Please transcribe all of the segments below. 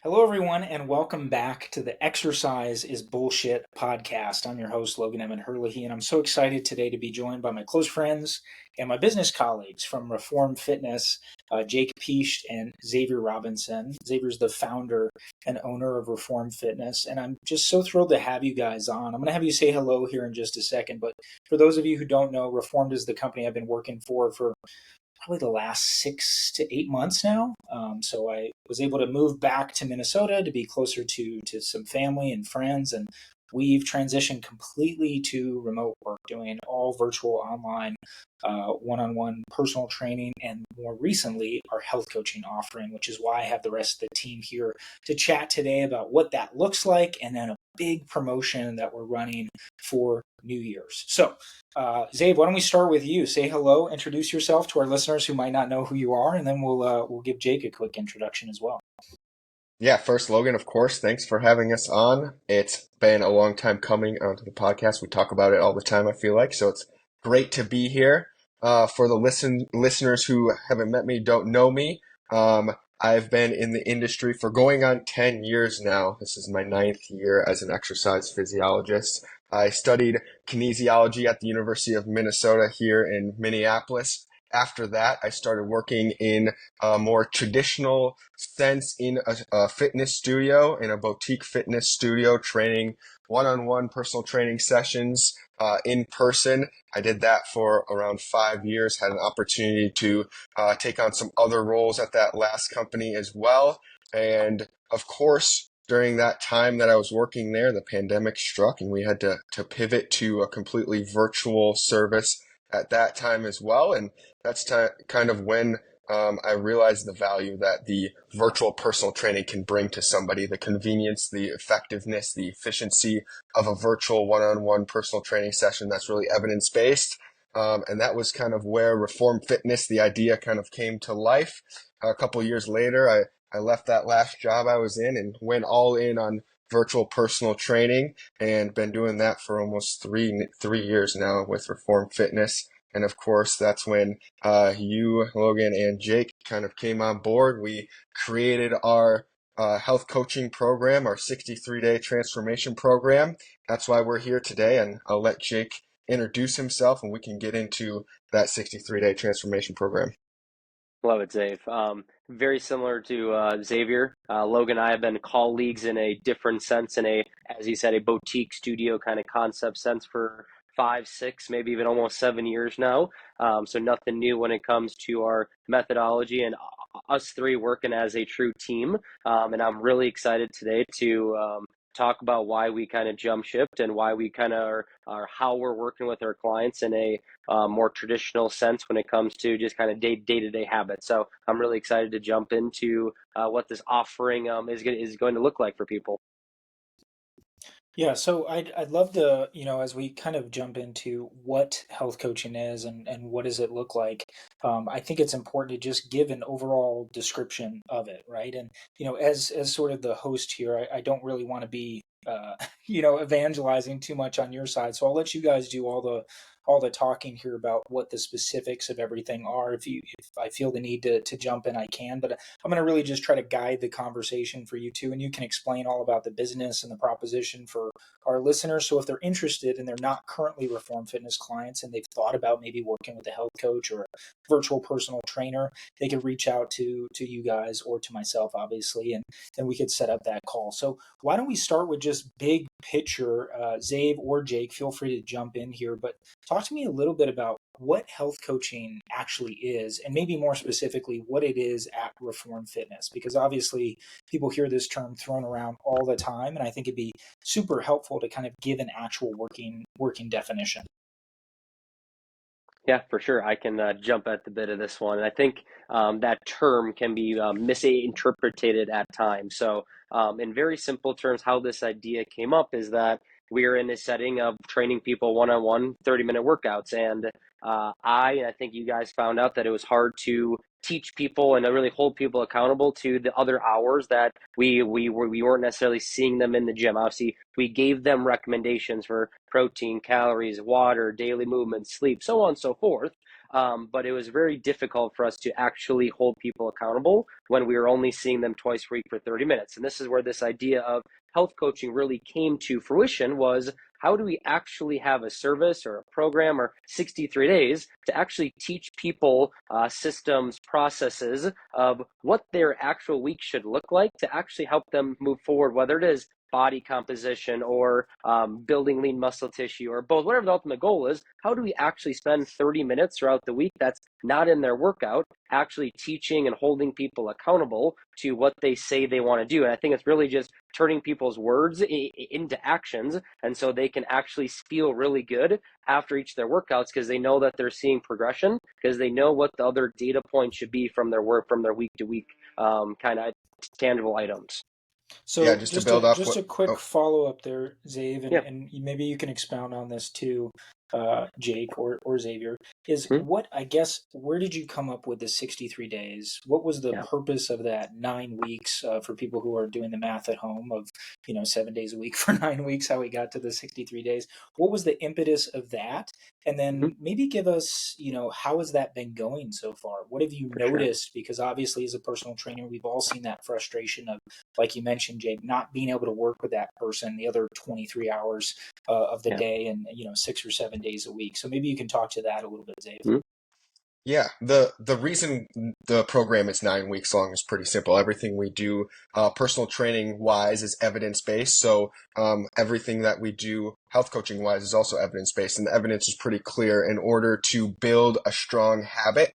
Hello, everyone, and welcome back to the Exercise is Bullshit podcast. I'm your host, Logan Herlihy, and I'm so excited today to be joined by my close friends and my business colleagues from Reform Fitness, Jake Peasht and Xavier Robinson. Xavier's the founder and owner of Reform Fitness, and I'm just so thrilled to have you guys on. I'm going to have you say hello here in just a second, but for those of you who don't know, Reformed is the company I've been working for probably the last 6 to 8 months now. So I was able to move back to Minnesota to be closer to some family and friends, and we've transitioned completely to remote work, doing all virtual, online, one-on-one personal training, and more recently our health coaching offering, which is why I have the rest of the team here to chat today about what that looks like, and then a big promotion that we're running for New Year's. So Zabe, why don't we start with you? Say hello, introduce yourself to our listeners who might not know who you are, and then we'll give Jake a quick introduction as well. Yeah, first, Logan, of course, thanks for having us on. It's been a long time coming onto the podcast. We talk about it all the time, I feel like, so it's great to be here. For the listeners who haven't met me, don't know me, I've been in the industry for going on 10 years now. This is my 9th year as an exercise physiologist. I studied kinesiology at the University of Minnesota here in Minneapolis. After that, I started working in a more traditional sense in a fitness studio, in a boutique fitness studio, training one-on-one personal training sessions in person. I did that for around 5 years, had an opportunity to take on some other roles at that last company as well. And of course, during that time that I was working there, the pandemic struck and we had to pivot to a completely virtual service at that time as well. And that's kind of when I realized the value that the virtual personal training can bring to somebody, the convenience, the effectiveness, the efficiency of a virtual one-on-one personal training session that's really evidence-based. And that was kind of where Reform Fitness, the idea kind of came to life. A couple years later, I left that last job I was in and went all in on virtual personal training and been doing that for almost three years now with Reform Fitness. And of course, that's when you, Logan, and Jake kind of came on board. We created our health coaching program, our 63-day transformation program. That's why we're here today. And I'll let Jake introduce himself and we can get into that 63-day transformation program. Love it, Zave. Very similar to Xavier. Logan and I have been colleagues in a different sense, in a, as he said, a boutique studio kind of concept sense for 5, 6, maybe even almost 7 years now. So nothing new when it comes to our methodology and us three working as a true team. And I'm really excited today to talk about why we kind of jump shipped and why we kind of are how we're working with our clients in a more traditional sense when it comes to just kind of day-to-day habits. So I'm really excited to jump into what this offering is going to look like for people. Yeah, so I'd love to, as we kind of jump into what health coaching is and what does it look like, I think it's important to just give an overall description of it, right? And, as sort of the host here, I don't really want to be, evangelizing too much on your side. So I'll let you guys do all the talking here about what the specifics of everything are. If I feel the need to jump in, I can, but I'm going to really just try to guide the conversation for you two, and you can explain all about the business and the proposition for our listeners. So if they're interested and they're not currently Reform Fitness clients and they've thought about maybe working with a health coach or a virtual personal trainer, they could reach out to you guys or to myself, obviously, and then we could set up that call. So why don't we start with just big picture? Zabe or Jake, feel free to jump in here, but talk to me a little bit about what health coaching actually is, and maybe more specifically, what it is at Reform Fitness, because obviously people hear this term thrown around all the time, and I think it'd be super helpful to kind of give an actual working definition. Yeah, for sure. I can jump at the bit of this one. And I think that term can be misinterpreted at times. So, in very simple terms, how this idea came up is that we're in a setting of training people one-on-one 30-minute workouts. And I think you guys found out that it was hard to teach people and to really hold people accountable to the other hours that we weren't necessarily seeing them in the gym. Obviously, we gave them recommendations for protein, calories, water, daily movement, sleep, so on and so forth. but it was very difficult for us to actually hold people accountable when we were only seeing them twice a week for 30 minutes. And this is where this idea of health coaching really came to fruition, was how do we actually have a service or a program or 63 days to actually teach people systems, processes of what their actual week should look like to actually help them move forward, whether it is body composition or building lean muscle tissue or both, whatever the ultimate goal is. How do we actually spend 30 minutes throughout the week that's not in their workout, actually teaching and holding people accountable to what they say they want to do? And I think it's really just turning people's words into actions, and so they can actually feel really good after each of their workouts because they know that they're seeing progression, because they know what the other data points should be from their work, from their week to week kind of tangible items. Yeah, So just to build off just what, a quick oh, follow up there, Zave, Yeah. and maybe you can expound on this too, Jake or Xavier. Is Hmm? what I guess where did you come up with the 63 days? What was the Yeah. purpose of that 9 weeks for people who are doing the math at home of 7 days a week for 9 weeks? How we got to the 63 days? What was the impetus of that? And Hmm. then maybe give us how has that been going so far? What have you For sure. noticed? Because obviously as a personal trainer, we've all seen that frustration of, like you mentioned, Jake, not being able to work with that person the other 23 hours of the Yeah. day and 6 or 7 days a week. So maybe you can talk to that a little bit, Dave. Hmm. yeah, the reason the program is 9 weeks long is pretty simple. Everything we do, personal training wise, is evidence based. So everything that we do, health coaching wise, is also evidence based, and the evidence is pretty clear. In order to build a strong habit,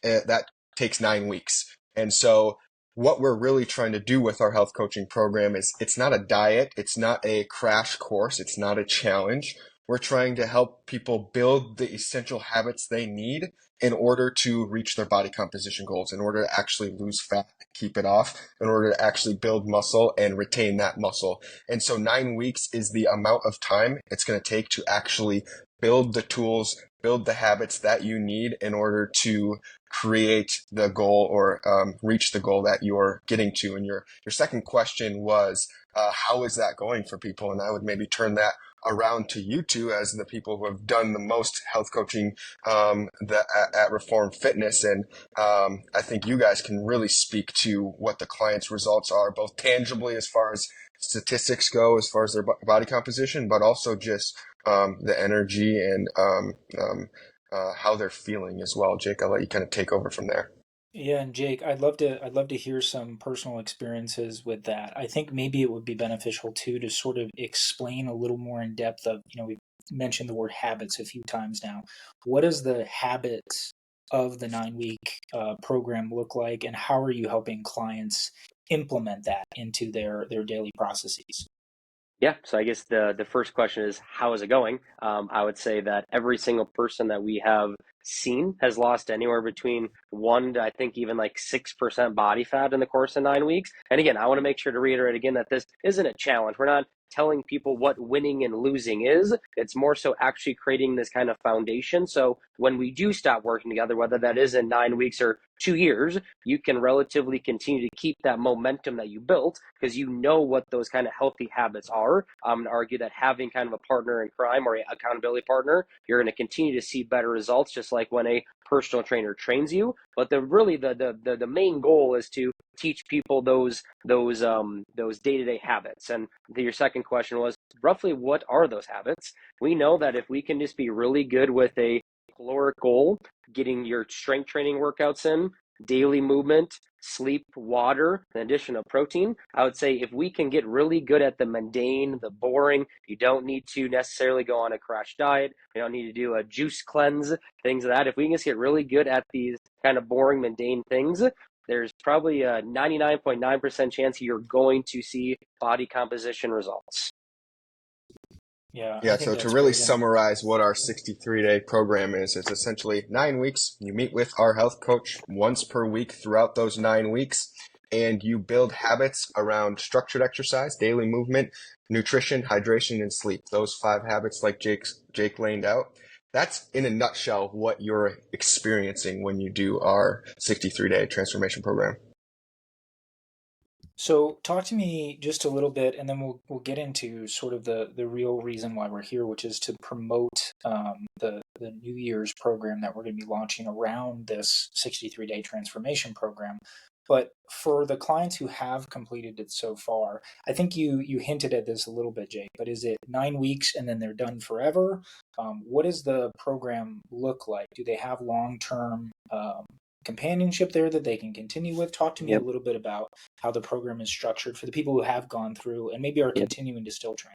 that takes 9 weeks. And so what we're really trying to do with our health coaching program is it's not a diet, it's not a crash course, it's not a challenge. We're trying to help people build the essential habits they need in order to reach their body composition goals, in order to actually lose fat, keep it off, in order to actually build muscle and retain that muscle. And so 9 weeks is the amount of time it's going to take to actually build the tools, build the habits that you need in order to create the goal or reach the goal that you're getting to. And your second question was, how is that going for people? And I would maybe turn that around to you two as the people who have done the most health coaching at Reform Fitness. And I think you guys can really speak to what the client's results are, both tangibly as far as statistics go, as far as their body composition, but also just the energy and how they're feeling as well. Jake, I'll let you kind of take over from there. Yeah, and Jake, I'd love to hear some personal experiences with that. I think maybe it would be beneficial too to sort of explain a little more in depth of, we've mentioned the word habits a few times now. What does the habits of the 9 week program look like, and how are you helping clients implement that into their daily processes? Yeah, so I guess the first question is, how is it going? I would say that every single person that we have seen has lost anywhere between 1 to, I think, even like 6% body fat in the course of 9 weeks. And again, I want to make sure to reiterate again that this isn't a challenge. We're not telling people what winning and losing is. It's more so actually creating this kind of foundation. So when we do stop working together, whether that is in 9 weeks or 2 years, you can relatively continue to keep that momentum that you built because you know what those kind of healthy habits are. I'm going to argue that having kind of a partner in crime or an accountability partner, you're going to continue to see better results, just like when a personal trainer trains you. But the main goal is to teach people those day-to-day habits. And your second question was roughly what are those habits? We know that if we can just be really good with a caloric goal, getting your strength training workouts in, daily movement, sleep, water, in addition to protein, I would say if we can get really good at the mundane, the boring, you don't need to necessarily go on a crash diet. You don't need to do a juice cleanse, things of that. If we can just get really good at these kind of boring, mundane things, there's probably a 99.9% chance you're going to see body composition results. Yeah, I Yeah, think so to that's really great. And summarize what our 63-day program is, it's essentially 9 weeks. You meet with our health coach once per week throughout those 9 weeks, and you build habits around structured exercise, daily movement, nutrition, hydration, and sleep. Those 5 habits, like Jake laid out. That's in a nutshell what you're experiencing when you do our 63-day transformation program. So talk to me just a little bit, and then we'll get into sort of the real reason why we're here, which is to promote the New Year's program that we're going to be launching around this 63-day transformation program. But for the clients who have completed it so far, I think you hinted at this a little bit, Jake. But is it 9 weeks and then they're done forever? What does the program look like? Do they have long term companionship there that they can continue with? Talk to me a Yep. little bit about how the program is structured for the people who have gone through and maybe are Yep. continuing to still train.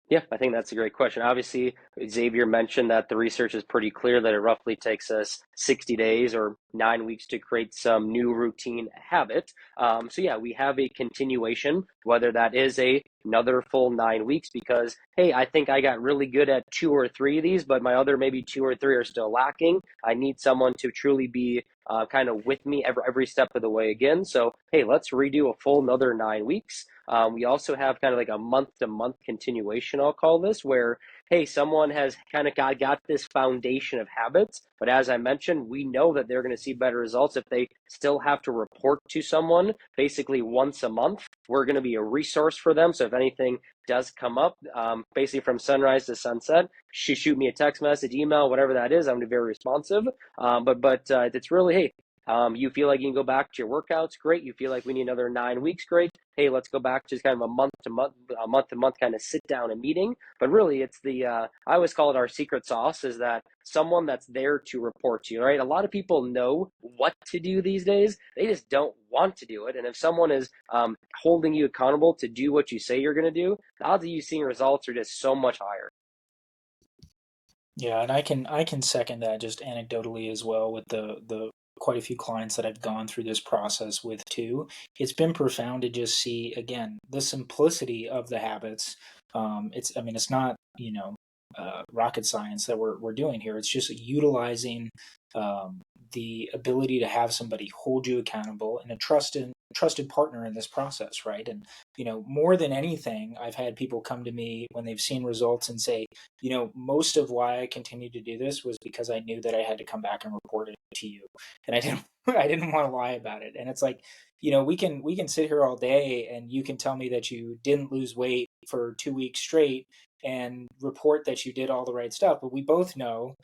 Yeah, I think that's a great question. Obviously, Xavier mentioned that the research is pretty clear that it roughly takes us 60 days or 9 weeks to create some new routine habit. So yeah, we have a continuation, whether that is another full 9 weeks, because hey, I think I got really good at two or three of these, but my other maybe two or three are still lacking. I need someone to truly be kind of with me every step of the way again. So hey, let's redo a full another 9 weeks. We also have kind of like a month to month continuation, I'll call this, where, hey, someone has kind of got this foundation of habits. But as I mentioned, we know that they're going to see better results if they still have to report to someone basically once a month. We're going to be a resource for them. So if anything does come up, basically from sunrise to sunset, shoot me a text message, email, whatever that is. I'm going to be very responsive. But it's really, hey, you feel like you can go back to your workouts, great. You feel like we need another 9 weeks, great. Hey, let's go back to just kind of a month kind of sit down and meeting. But really, it's I always call it our secret sauce is that someone that's there to report to you, right? A lot of people know what to do these days. They just don't want to do it. And if someone is holding you accountable to do what you say you're going to do, the odds of you seeing results are just so much higher. Yeah, and I can second that just anecdotally as well with the quite a few clients that I've gone through this process with too. It's been profound to just see again the simplicity of the habits. It's I mean it's not rocket science that we're doing here. It's just utilizing the ability to have somebody hold you accountable and a trusted partner in this process, right? And more than anything, I've had people come to me when they've seen results and say, most of why I continued to do this was because I knew that I had to come back and report it to you, and I didn't I didn't want to lie about it. And it's like, we can sit here all day, and you can tell me that you didn't lose weight for 2 weeks straight and report that you did all the right stuff, but we both know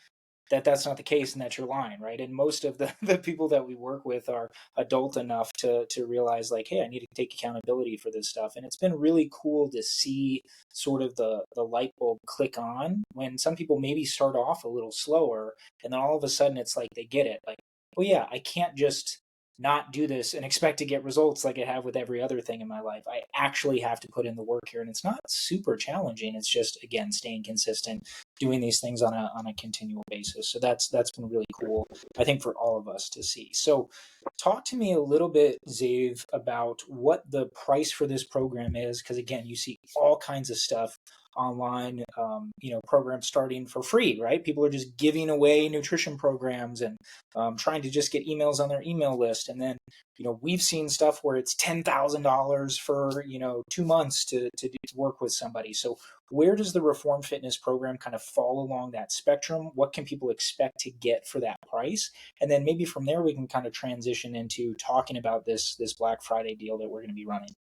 that that's not the case and that you're lying, right? And most of the people that we work with are adult enough to realize like, hey, I need to take accountability for this stuff. And it's been really cool to see sort of the light bulb click on when some people maybe start off a little slower, and then all of a sudden it's like they get it, like, oh yeah, I can't just not do this and expect to get results like I have with every other thing in my life. I actually have to put in the work here, and it's not super challenging. It's just again staying consistent, doing these things on a continual basis. So that's been really cool, I think, for all of us to see. So talk to me a little bit, Zave, about what the price for this program is, because again, you see all kinds of stuff online, programs starting for free, right? People are just giving away nutrition programs and trying to just get emails on their email list. And then, we've seen stuff where it's $10,000 for, 2 months to work with somebody. So where does the Reform Fitness program kind of fall along that spectrum? What can people expect to get for that price? And then maybe from there we can kind of transition into talking about this Black Friday deal that we're going to be running.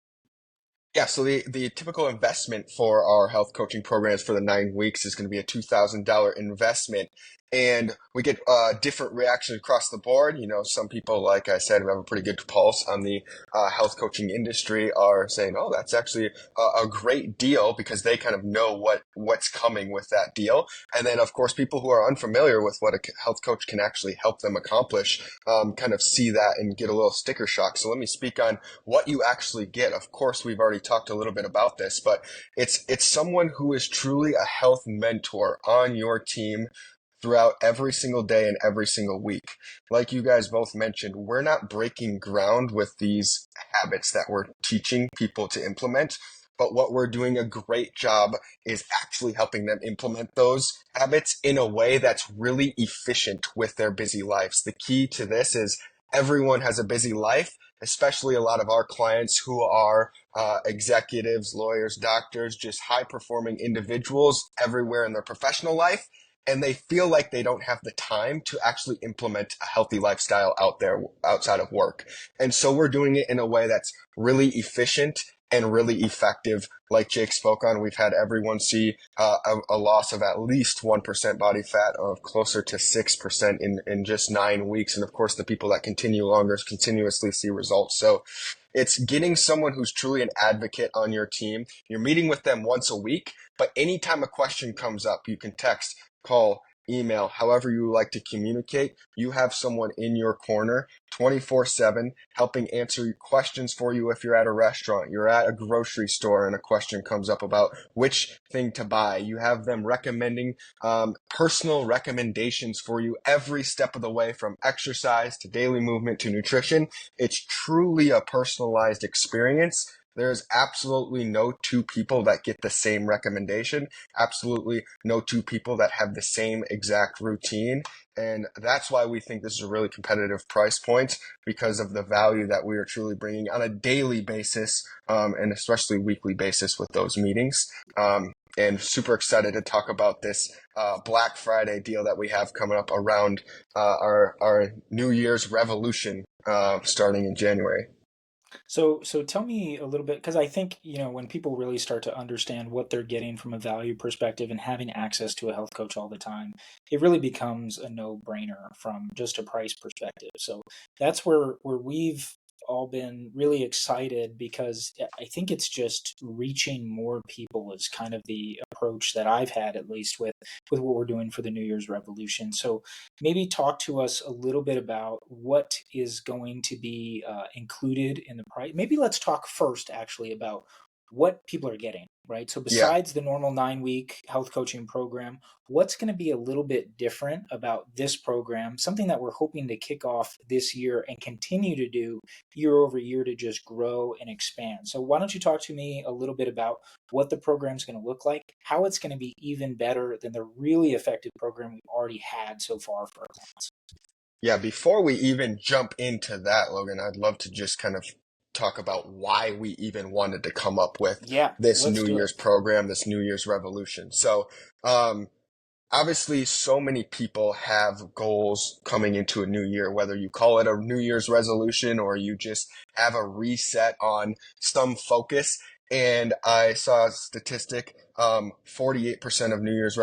Yeah, so the typical investment for our health coaching programs for the 9 weeks is going to be a $2,000 investment. And we get different reactions across the board. Some people, like I said, who have a pretty good pulse on the health coaching industry are saying, oh, that's actually a great deal because they kind of know what's coming with that deal. And then, of course, people who are unfamiliar with what a health coach can actually help them accomplish kind of see that and get a little sticker shock. So let me speak on what you actually get. Of course, we've already talked a little bit about this, but it's someone who is truly a health mentor on your team throughout every single day and every single week. Like you guys both mentioned, we're not breaking ground with these habits that we're teaching people to implement. But what we're doing a great job is actually helping them implement those habits in a way that's really efficient with their busy lives. The key to this is everyone has a busy life, especially a lot of our clients who are executives, lawyers, doctors, just high performing individuals everywhere in their professional life. and they feel like they don't have the time to actually implement a healthy lifestyle out there outside of work. And so we're doing it in a way that's really efficient and really effective. Like Jake spoke on, we've had everyone see a loss of at least 1% body fat, of closer to 6% in just 9 weeks. And of course, the people that continue longer continuously see results. So it's getting someone who's truly an advocate on your team. You're meeting with them once a week, but anytime a question comes up, you can text, call, email, however you like to communicate. You have someone in your corner 24/7 helping answer questions for you. If you're at a restaurant, you're at a grocery store and a question comes up about which thing to buy, you have them recommending personal recommendations for you every step of the way, from exercise to daily movement to nutrition. It's truly a personalized experience. There's absolutely no two people that get the same recommendation, absolutely no two people that have the same exact routine. And that's why we think this is a really competitive price point, because of the value that we are truly bringing on a daily basis, and especially weekly basis with those meetings. And super excited to talk about this Black Friday deal that we have coming up around our New Year's revolution starting in January. So tell me a little bit, because I think, when people really start to understand what they're getting from a value perspective and having access to a health coach all the time, it really becomes a no-brainer from just a price perspective. So that's where we've all been really excited, because I think it's just reaching more people is kind of the approach that I've had, at least with what we're doing for the New Year's Revolution. So maybe talk to us a little bit about what is going to be included in the price. Maybe let's talk first, actually, about what people are getting, right? So, Yeah. besides the normal 9 week health coaching program, what's going to be a little bit different about this program? Something that we're hoping to kick off this year and continue to do year over year to just grow and expand. So, why don't you talk to me a little bit about what the program is going to look like, how it's going to be even better than the really effective program we've already had so far for our clients? Yeah, before we even jump into that, Logan, I'd love to just kind of talk about why we even wanted to come up with Yeah, this let's New do it. Year's program, this New Year's revolution. So, um, obviously, so many people have goals coming into a new year, whether you call it a New Year's resolution or you just have a reset on some focus. And I saw a statistic, 48% of New Year's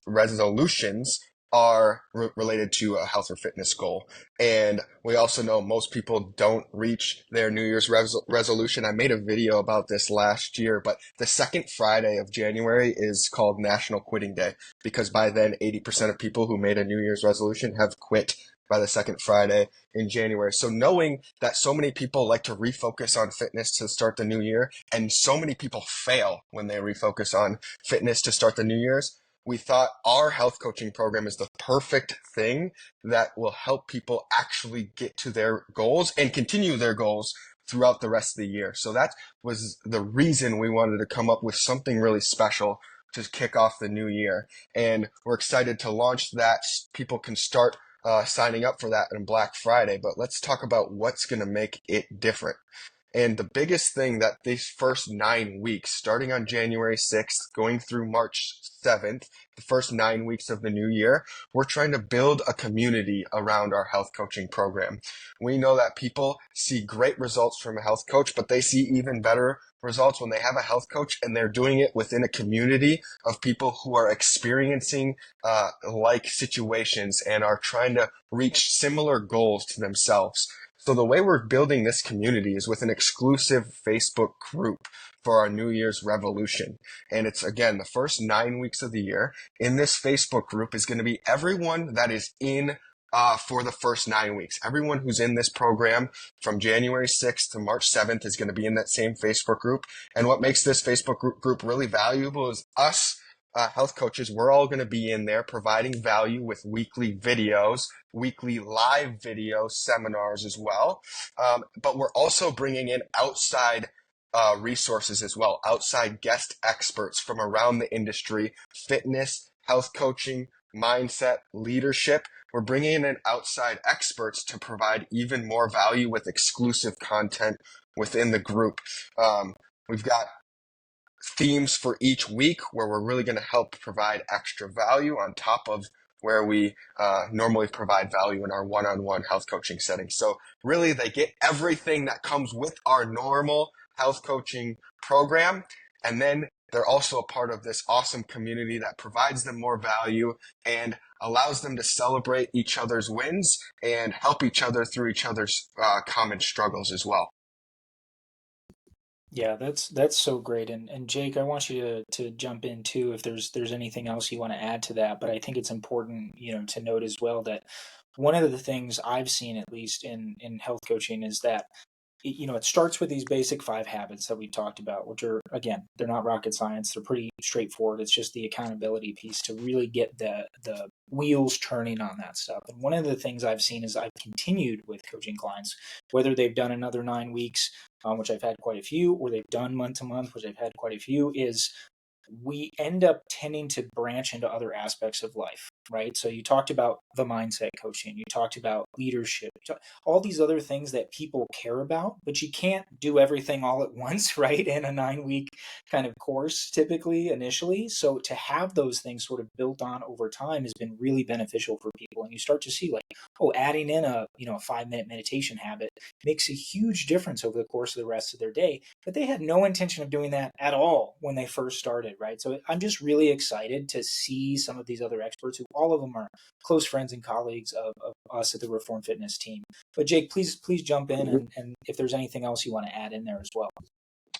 resolutions are related to a health or fitness goal. And we also know most people don't reach their New Year's resolution. I made a video about this last year, but the second Friday of January is called National Quitting Day, because by then 80% of people who made a New Year's resolution have quit by the second Friday in January. So knowing that so many people like to refocus on fitness to start the new year, and so many people fail when they refocus on fitness to start the New Year's, we thought our health coaching program is the perfect thing that will help people actually get to their goals and continue their goals throughout the rest of the year. So that was the reason we wanted to come up with something really special to kick off the new year. And we're excited to launch that. People can start signing up for that on Black Friday, but let's talk about what's going to make it different. And the biggest thing that these first 9 weeks, starting on January 6th, going through March 7th, the first 9 weeks of the new year, we're trying to build a community around our health coaching program. We know that people see great results from a health coach, but they see even better results when they have a health coach and they're doing it within a community of people who are experiencing like situations and are trying to reach similar goals to themselves. So the way we're building this community is with an exclusive Facebook group for our New Year's revolution. And it's, again, the first 9 weeks of the year. In this Facebook group is going to be everyone that is in for the first 9 weeks. Everyone who's in this program from January 6th to March 7th is going to be in that same Facebook group. And what makes this Facebook group really valuable is us health coaches, we're all going to be in there providing value with weekly videos, weekly live video seminars as well. But we're also bringing in outside resources as well, outside guest experts from around the industry, fitness, health coaching, mindset, leadership. We're bringing in outside experts to provide even more value with exclusive content within the group. We've got themes for each week where we're really going to help provide extra value on top of where we normally provide value in our one-on-one health coaching setting. So really, they get everything that comes with our normal health coaching program. And then they're also a part of this awesome community that provides them more value and allows them to celebrate each other's wins and help each other through each other's common struggles as well. Yeah, that's so great. And Jake, I want you to jump in too if there's anything else you want to add to that. But I think it's important, to note as well that one of the things I've seen, at least in health coaching, is that it starts with these basic 5 habits that we talked about, which are, again, they're not rocket science. They're pretty straightforward. It's just the accountability piece to really get the wheels turning on that stuff. And one of the things I've seen is I've continued with coaching clients, whether they've done another 9 weeks, which I've had quite a few, or they've done month to month, which I've had quite a few, is we end up tending to branch into other aspects of life, right? So you talked about the mindset coaching, you talked about leadership, all these other things that people care about, but you can't do everything all at once, right? In a 9 week kind of course, typically initially. So to have those things sort of built on over time has been really beneficial for people. And you start to see like, oh, adding in a 5 minute meditation habit makes a huge difference over the course of the rest of their day. But they had no intention of doing that at all when they first started, right? So I'm just really excited to see some of these other experts who all of them are close friends and colleagues of us at the Reform Fitness team. But Jake, please jump in and if there's anything else you want to add in there as well.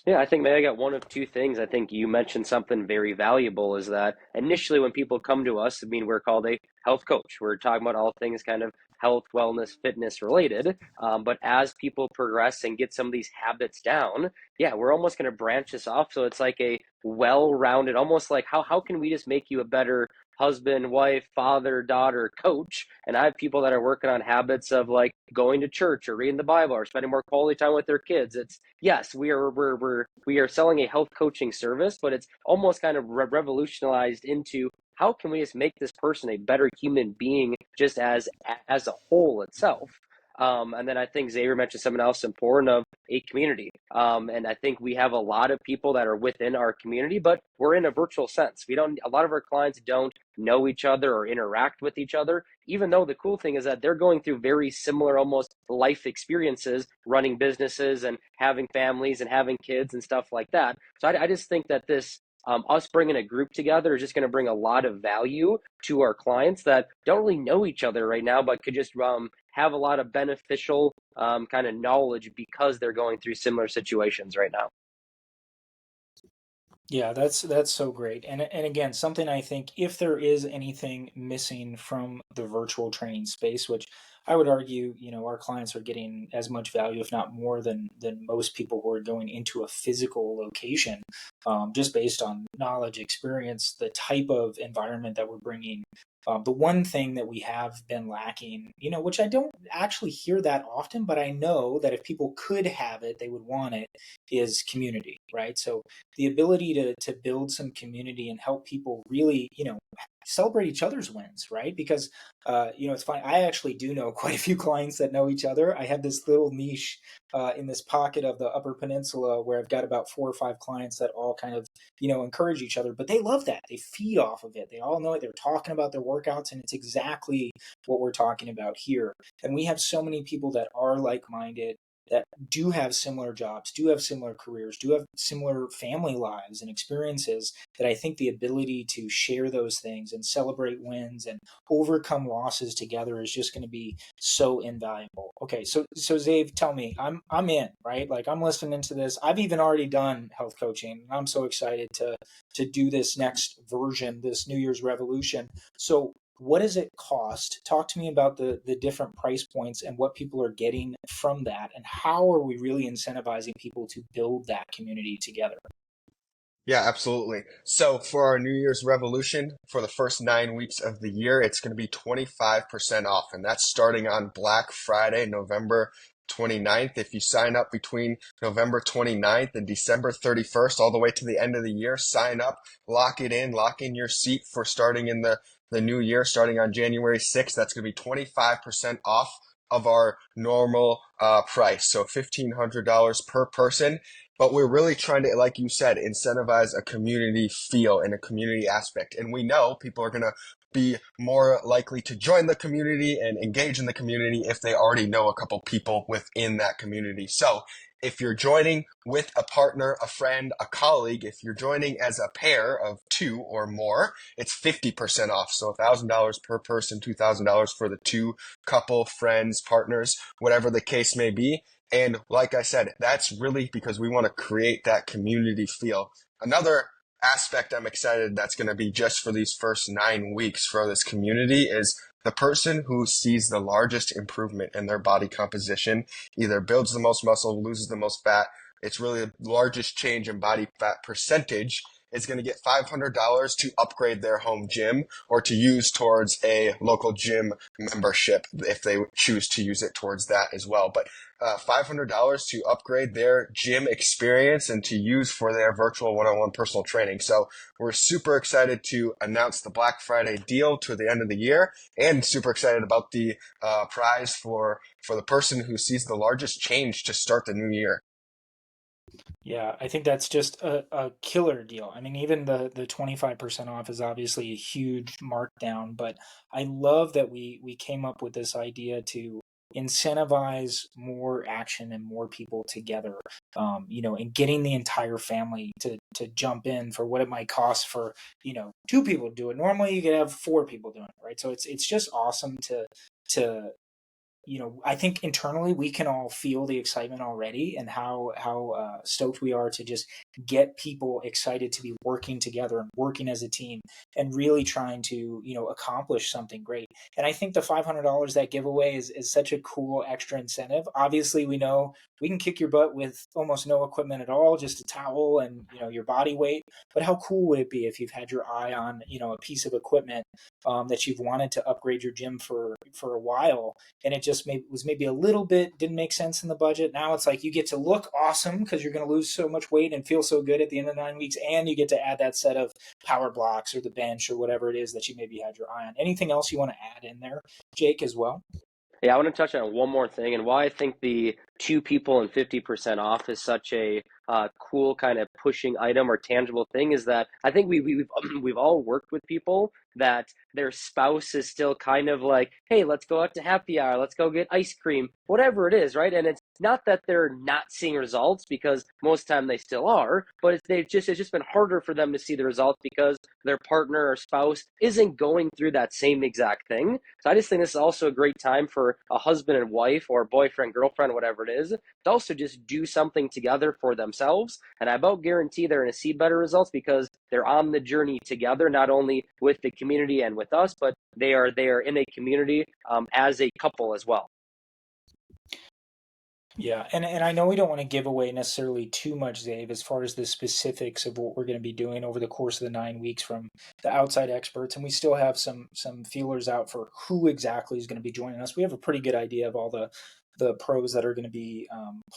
Yeah, I think maybe I got one of two things. I think you mentioned something very valuable is that initially when people come to us, I mean, we're called a health coach. We're talking about all things kind of health, wellness, fitness related. But as people progress and get some of these habits down, yeah, we're almost going to branch this off. So it's like a well-rounded, almost like how can we just make you a better husband, wife, father, daughter, coach? And I have people that are working on habits of like going to church or reading the Bible or spending more quality time with their kids. It's yes, we are selling a health coaching service, but it's almost kind of revolutionized into how can we just make this person a better human being just as a whole itself. And then I think Xavier mentioned something else important of a community. And I think we have a lot of people that are within our community, but we're in a virtual sense. We don't, a lot of our clients don't know each other or interact with each other, even though the cool thing is that they're going through very similar, almost life experiences, running businesses and having families and having kids and stuff like that. So I just think that this us bringing a group together is just going to bring a lot of value to our clients that don't really know each other right now, but could just have a lot of beneficial kind of knowledge because they're going through similar situations right now. Yeah, that's so great. And again, something I think if there is anything missing from the virtual training space, which I would argue, our clients are getting as much value, if not more than most people who are going into a physical location, just based on knowledge, experience, the type of environment that we're bringing. The one thing that we have been lacking, which I don't actually hear that often, but I know that if people could have it, they would want it, is community, right? So the ability to build some community and help people really, celebrate each other's wins, right? Because it's funny. I actually do know quite a few clients that know each other. I have this little niche in this pocket of the Upper Peninsula where I've got about 4 or 5 clients that all kind of, encourage each other. But they love that. They feed off of it. They all know it. They're talking about their workouts, and it's exactly what we're talking about here. And we have so many people that are like-minded, that do have similar jobs, do have similar careers, do have similar family lives and experiences, that I think the ability to share those things and celebrate wins and overcome losses together is just going to be so invaluable. Okay, so Zave, tell me, I'm in, right? Like I'm listening to this. I've even already done health coaching. I'm so excited to do this next version, this New Year's revolution. So what does it cost? Talk to me about the different price points and what people are getting from that, and how are we really incentivizing people to build that community together? Yeah, absolutely. So for our New Year's revolution, for the first 9 weeks of the year, it's going to be 25% off. And that's starting on Black Friday, November 29th. If you sign up between November 29th and December 31st, all the way to the end of the year, sign up, lock it in, lock in your seat for starting in the new year, starting on January 6th. That's going to be 25% off of our normal price. So $1,500 per person. But we're really trying to, like you said, incentivize a community feel and a community aspect. And we know people are going to be more likely to join the community and engage in the community if they already know a couple people within that community. So if you're joining with a partner, a friend, a colleague, if you're joining as a pair of two or more, it's 50% off. So $1,000 per person, $2,000 for the two couple, friends, partners, whatever the case may be. And like I said, that's really because we want to create that community feel. Another aspect I'm excited that's going to be just for these first 9 weeks for this community is the person who sees the largest improvement in their body composition either builds the most muscle, loses the most fat. It's really the largest change in body fat percentage is going to get $500 to upgrade their home gym or to use towards a local gym membership if they choose to use it towards that as well. But $500 to upgrade their gym experience and to use for their virtual one-on-one personal training. So we're super excited to announce the Black Friday deal to the end of the year, and super excited about the prize for the person who sees the largest change to start the new year. Yeah, I think that's just a killer deal. I mean, even the 25% off is obviously a huge markdown, but I love that we came up with this idea to incentivize more action and more people together, and getting the entire family to jump in for what it might cost for, two people to do it. Normally you could have four people doing it, right? So it's just awesome to I think internally we can all feel the excitement already, and how stoked we are to just get people excited to be working together and working as a team and really trying to accomplish something great. And I think the $500 that giveaway is such a cool extra incentive. Obviously, we know we can kick your butt with almost no equipment at all, just a towel and your body weight. But how cool would it be if you've had your eye on a piece of equipment that you've wanted to upgrade your gym for a while, and it just was maybe a little bit didn't make sense in the budget. Now it's like you get to look awesome because you're going to lose so much weight and feel so good at the end of 9 weeks, and you get to add that set of power blocks or the bench or whatever it is that you maybe had your eye on. Anything else you want to add in there, Jake, as well? Yeah, I want to touch on one more thing and why I think the two people and 50% off is such a cool kind of pushing item or tangible thing is that I think we've all worked with people that their spouse is still kind of like, hey, let's go out to happy hour, let's go get ice cream, whatever it is, right? And it's not that they're not seeing results because most of the time they still are, but it's just been harder for them to see the results because their partner or spouse isn't going through that same exact thing. So I just think this is also a great time for a husband and wife or boyfriend, girlfriend, whatever it is, to also just do something together for themselves. And I about guarantee they're going to see better results because they're on the journey together, not only with the community and with us, but they are in a community as a couple as well. Yeah, and I know we don't want to give away necessarily too much, Dave, as far as the specifics of what we're going to be doing over the course of the 9 weeks from the outside experts, and we still have some feelers out for who exactly is going to be joining us. We have a pretty good idea of all the pros that are going to be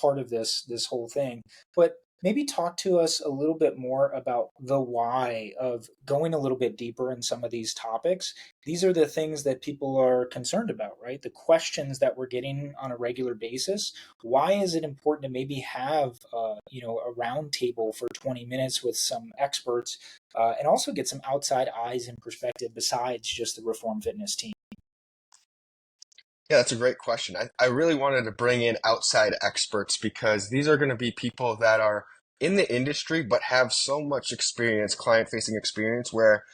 part of this whole thing, but maybe talk to us a little bit more about the why of going a little bit deeper in some of these topics. These are the things that people are concerned about, right? The questions that we're getting on a regular basis. Why is it important to maybe have a round table for 20 minutes with some experts, and also get some outside eyes and perspective besides just the Reform Fitness team? Yeah, that's a great question. I really wanted to bring in outside experts because these are going to be people that are in the industry but have so much experience, client-facing experience, where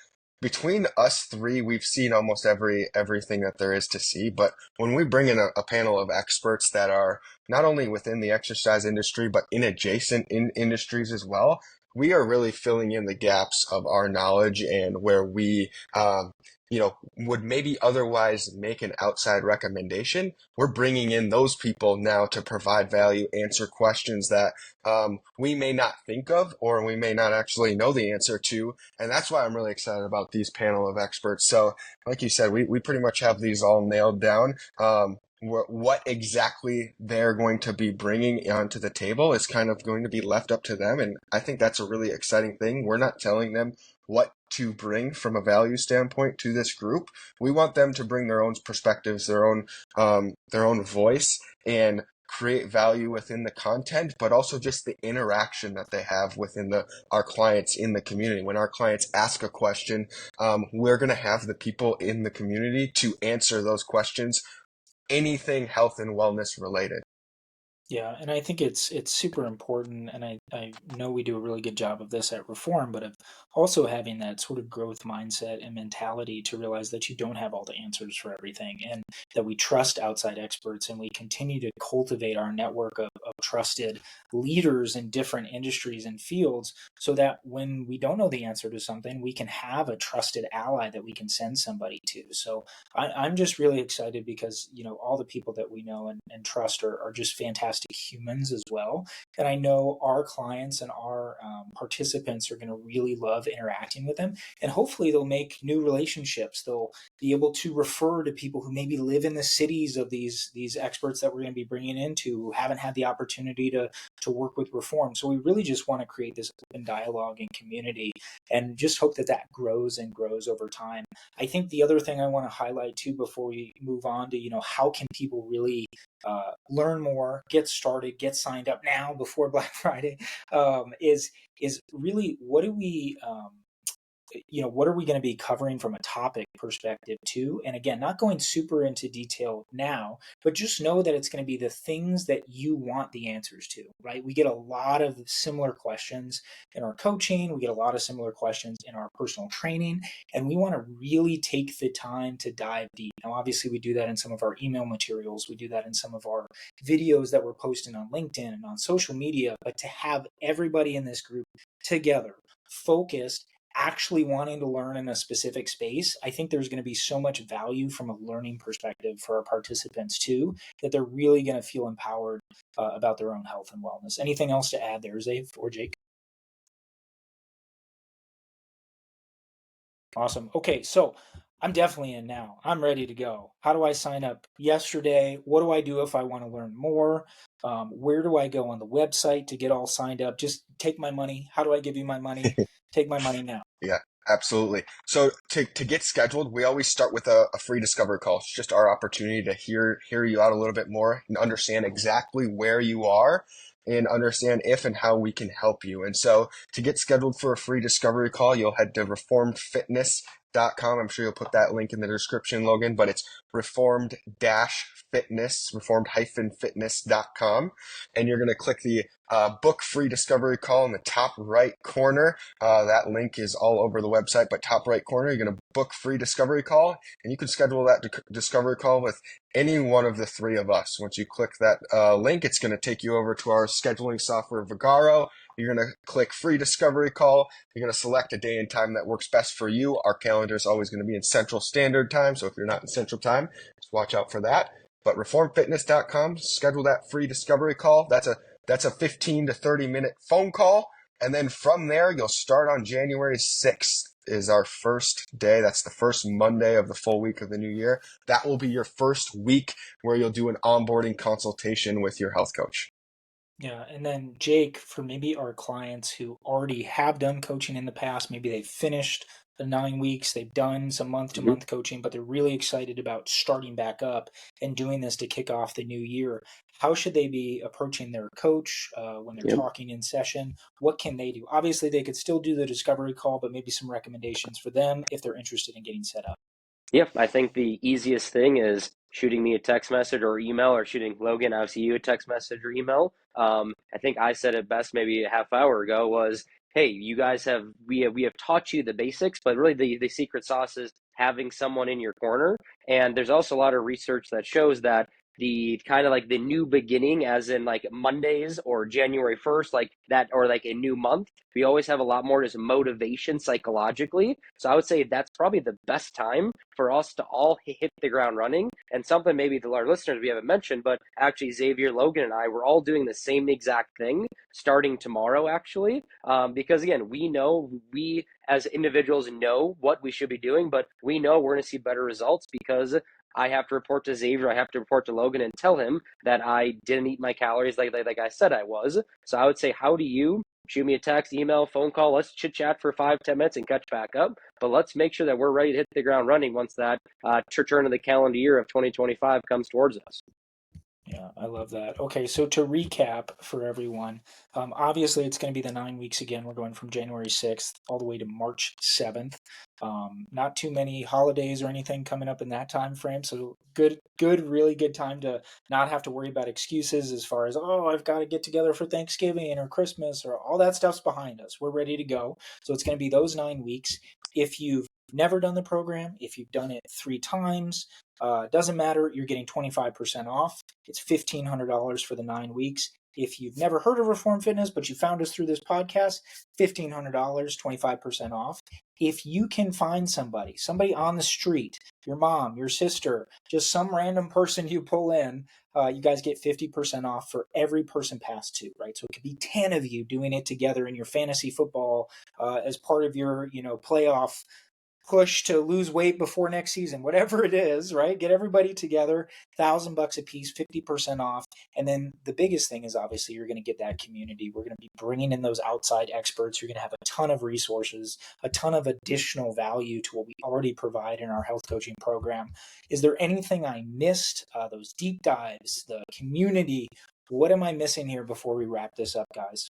between us three, we've seen almost everything that there is to see. But when we bring in a panel of experts that are not only within the exercise industry but in adjacent industries as well, we are really filling in the gaps of our knowledge and where we would maybe otherwise make an outside recommendation. We're bringing in those people now to provide value, answer questions that we may not think of or we may not actually know the answer to. And that's why I'm really excited about these panel of experts. So, like you said, we pretty much have these all nailed down. What exactly they're going to be bringing onto the table is kind of going to be left up to them. And I think that's a really exciting thing. We're not telling them what to bring from a value standpoint to this group. We want them to bring their own perspectives, their own voice, and create value within the content, but also just the interaction that they have within our clients in the community. When our clients ask a question, we're going to have the people in the community to answer those questions, anything health and wellness related. Yeah, and I think it's super important, and I know we do a really good job of this at Reform, but of also having that sort of growth mindset and mentality to realize that you don't have all the answers for everything, and that we trust outside experts, and we continue to cultivate our network of trusted leaders in different industries and fields, so that when we don't know the answer to something, we can have a trusted ally that we can send somebody to. So I'm just really excited because all the people that we know and trust are just fantastic humans as well. And I know our clients and our participants are going to really love interacting with them. And hopefully they'll make new relationships. They'll be able to refer to people who maybe live in the cities of these experts that we're going to be bringing into, who haven't had the opportunity to work with Reform. So we really just want to create this open dialogue and community, and just hope that that grows and grows over time. I think the other thing I want to highlight too before we move on to how can people really learn more, get started, get signed up now before Black Friday, is really what are we going to be covering from a topic perspective too? And again, not going super into detail now, but just know that it's going to be the things that you want the answers to, right? We get a lot of similar questions in our coaching. We get a lot of similar questions in our personal training, and we want to really take the time to dive deep. Now, obviously we do that in some of our email materials. We do that in some of our videos that we're posting on LinkedIn and on social media, but to have everybody in this group together, focused, actually wanting to learn in a specific space, I think there's going to be so much value from a learning perspective for our participants too, that they're really going to feel empowered about their own health and wellness. Anything else to add there, Zave or Jake? Awesome. Okay, so I'm definitely in now. I'm ready to go. How do I sign up yesterday? What do I do if I want to learn more? Where do I go on the website to get all signed up? Just take my money. How do I give you my money? Take my money now. Yeah, absolutely. So to get scheduled, we always start with a free discovery call. It's just our opportunity to hear you out a little bit more and understand exactly where you are and understand if and how we can help you. And so to get scheduled for a free discovery call, you'll head to reformedfitness.com. I'm sure you'll put that link in the description, Logan, but it's reformed-fitness.com. And you're going to click the book free discovery call in the top right corner. That link is all over the website, but top right corner, you're going to book free discovery call, and you can schedule that discovery call with any one of the three of us. Once you click that link, it's going to take you over to our scheduling software, Vigaro. You're going to click free discovery call. You're going to select a day and time that works best for you. Our calendar is always going to be in Central Standard Time, so if you're not in Central Time, just watch out for that. But reformfitness.com, schedule that free discovery call. That's a 15 to 30 minute phone call. And then from there, you'll start on January 6th is our first day. That's the first Monday of the full week of the new year. That will be your first week where you'll do an onboarding consultation with your health coach. Yeah, and then Jake, for maybe our clients who already have done coaching in the past, maybe they've finished the 9 weeks, they've done some month to Mhm. month coaching, but they're really excited about starting back up and doing this to kick off the new year. How should they be approaching their coach when they're Yep. talking in session? What can they do? Obviously, they could still do the discovery call, but maybe some recommendations for them if they're interested in getting set up. Yep, I think the easiest thing is shooting me a text message or email, or shooting Logan, obviously you, a text message or email. I think I said it best maybe a half hour ago was, hey, you guys have we have taught you the basics, but really the secret sauce is having someone in your corner. And there's also a lot of research that shows that the kind of like the new beginning, as in like Mondays or January 1st, like that, or like a new month, we always have a lot more just motivation psychologically. So I would say that's probably the best time for us to all hit the ground running. And something maybe to our listeners we haven't mentioned, but actually Xavier, Logan, and I, we're all doing the same exact thing starting tomorrow, actually. Because again, we as individuals know what we should be doing, but we know we're going to see better results because I have to report to Xavier, I have to report to Logan and tell him that I didn't eat my calories like I said I was. So I would say, how do you? Shoot me a text, email, phone call. Let's chit chat for 5-10 minutes and catch back up. But let's make sure that we're ready to hit the ground running once that turn of the calendar year of 2025 comes towards us. Yeah, I love that. Okay, so to recap for everyone, obviously it's going to be the 9 weeks again. We're going from January 6th all the way to March 7th. Not too many holidays or anything coming up in that time frame. So good, really good time to not have to worry about excuses as far as, oh, I've got to get together for Thanksgiving or Christmas or all that stuff's behind us. We're ready to go. So it's going to be those 9 weeks. If you've never done the program, if you've done it 3 times, doesn't matter. You're getting 25% off. It's $1,500 for the 9 weeks. If you've never heard of Reform Fitness, but you found us through this podcast, $1,500, 25% off. If you can find somebody on the street, your mom, your sister, just some random person you pull in, you guys get 50% off for every person past two, right? So it could be 10 of you doing it together in your fantasy football as part of your, playoff push to lose weight before next season, whatever it is, right? Get everybody together, $1,000 a piece, 50% off. And then the biggest thing is obviously you're going to get that community. We're going to be bringing in those outside experts. You're going to have a ton of resources, a ton of additional value to what we already provide in our health coaching program. Is there anything I missed? Those deep dives, the community. What am I missing here before we wrap this up, guys?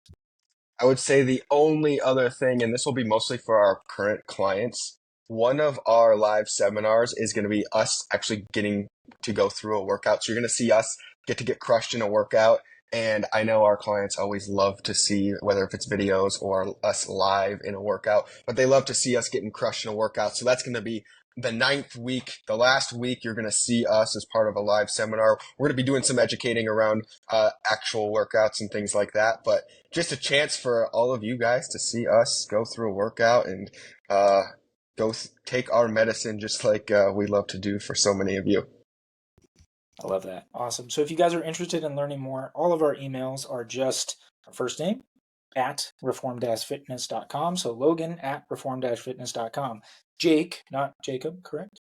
I would say the only other thing, and this will be mostly for our current clients, one of our live seminars is going to be us actually getting to go through a workout. So you're going to see us get crushed in a workout. And I know our clients always love to see, whether if it's videos or us live in a workout, but they love to see us getting crushed in a workout. So that's going to be the 9th week, the last week. You're going to see us as part of a live seminar. We're going to be doing some educating around actual workouts and things like that. But just a chance for all of you guys to see us go through a workout and take our medicine just like we love to do for so many of you. I love that. Awesome. So if you guys are interested in learning more, all of our emails are just our first name at reform-fitness.com. So Logan at reform-fitness.com. Jake, not Jacob, correct?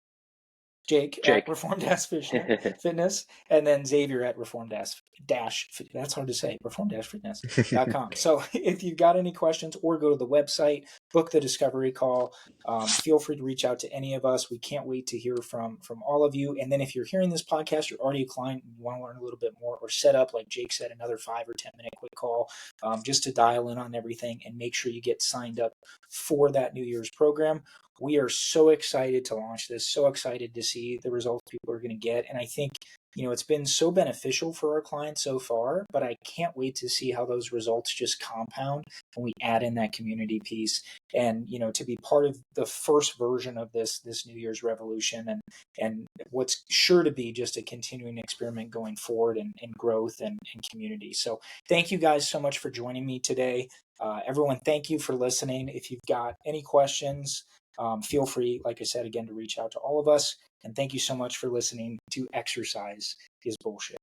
Jake at Jake. Reform-Fitness, and then Xavier at that's hard to say, Reform-Fitness.com. So if you've got any questions or go to the website, book the discovery call, feel free to reach out to any of us. We can't wait to hear from all of you. And then if you're hearing this podcast, you're already a client and you want to learn a little bit more or set up, like Jake said, another 5 or 10 minute quick call just to dial in on everything and make sure you get signed up for that New Year's program. We are so excited to launch this, so excited to see the results people are going to get. And I think, it's been so beneficial for our clients so far, but I can't wait to see how those results just compound when we add in that community piece and, to be part of the first version of this New Year's revolution and what's sure to be just a continuing experiment going forward and growth and community. So thank you guys so much for joining me today. Everyone, thank you for listening. If you've got any questions, feel free, like I said, again, to reach out to all of us. And thank you so much for listening to Exercise is Bullshit.